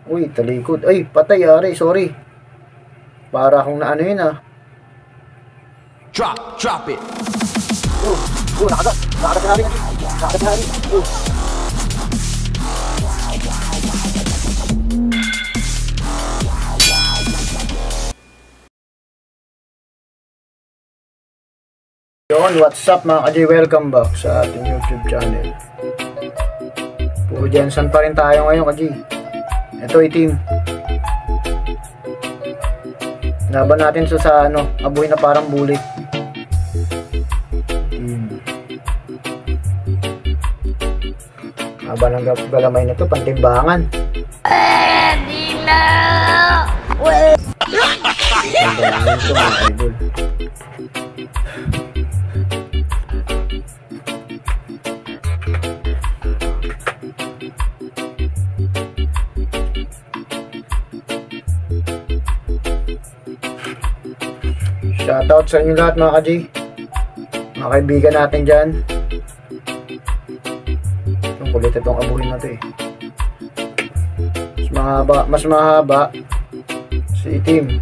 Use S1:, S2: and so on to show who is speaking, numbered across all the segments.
S1: Uy, talikod. Ay, patay, ari. Sorry. Para akong naano yun, ah.
S2: Drop it.
S1: Nakagat. Nakagat na rin. Nakagat na rin. Yun, what's up mga ka-J? Welcome back sa ating YouTube channel. Puro Jensen pa rin tayo ngayon, ka-J. Ito, itim. Laban natin sa ano, abuhay na parang bulik. Haba ng galamay nito, pantimbangan.
S3: Di na!
S1: Pantimbangan ito mga idol. Shoutout sa inyo lahat mga ka-J, mga kaibigan natin dyan. Ang kulit itong abuhin na ito eh. Mas mahaba si itim,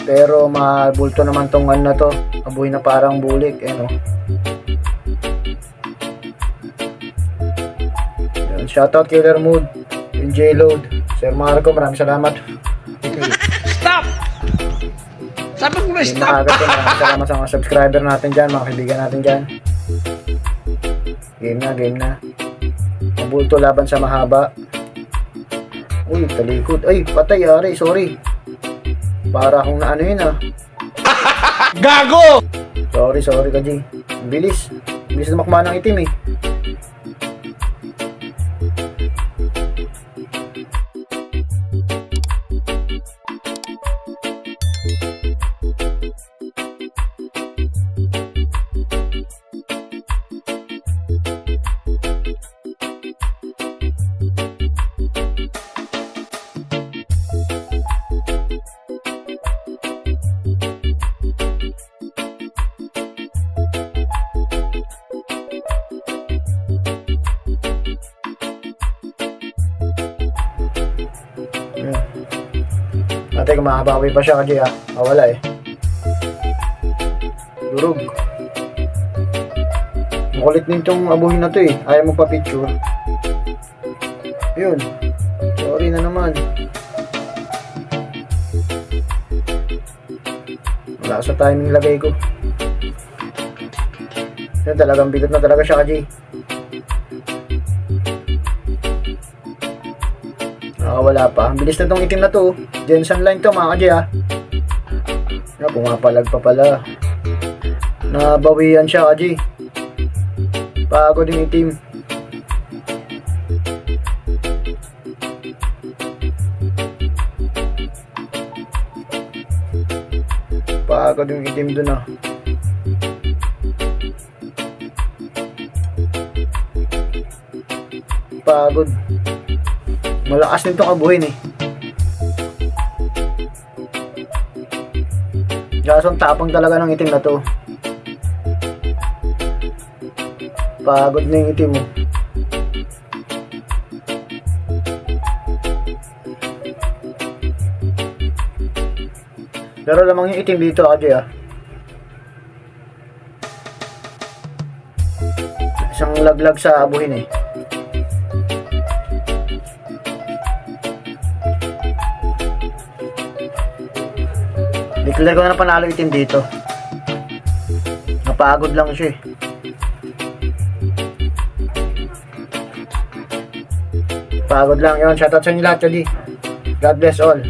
S1: pero mabulto naman tong ano na to, abuhin na parang bulik eh, no? Shoutout Killer Mood, J-Load, Sir Marco, maraming salamat.
S2: Stop! Sabi ko na stop!
S1: Maraming salamat sa mga subscriber natin dyan, mga kaibigan natin dyan. Game na. Mabulto laban sa mahaba. Uy, talikod. Ay, patay, ari. Sorry. Para akong naano yun, ah.
S2: Gago!
S1: Sorry, ka-J. Bilis. Bilis na makma ng itim, eh. Teka, mahabawi pa siya, ka-J, ah. Wala eh. Durog. Makulit din itong abuhin na to eh. Ayaw magpa-picture. Yun. Sorry na naman. Wala sa timing lagay ko. Yun, talagang bigot na talaga siya, ka-J. Wala pa. Bilis na tong itim na to. Jensen line to mga ka-J, ah. Pumapalag pa pala. Nabawian siya, ka-J. Pagod yung itim. Pagod yung itim dun, ah. Pagod. Malakas nito kabuhin eh. Gasong tapang talaga ng itim na to. Pagod na yung itim mo. Pero lamang yung itim dito, ka-J, ah. Isang laglag sa abuhin eh. Declare ko na panalo itim dito. Napagod lang siya eh. Pagod lang yun. Shoutout sa inyo lahat, ka-J. God bless all.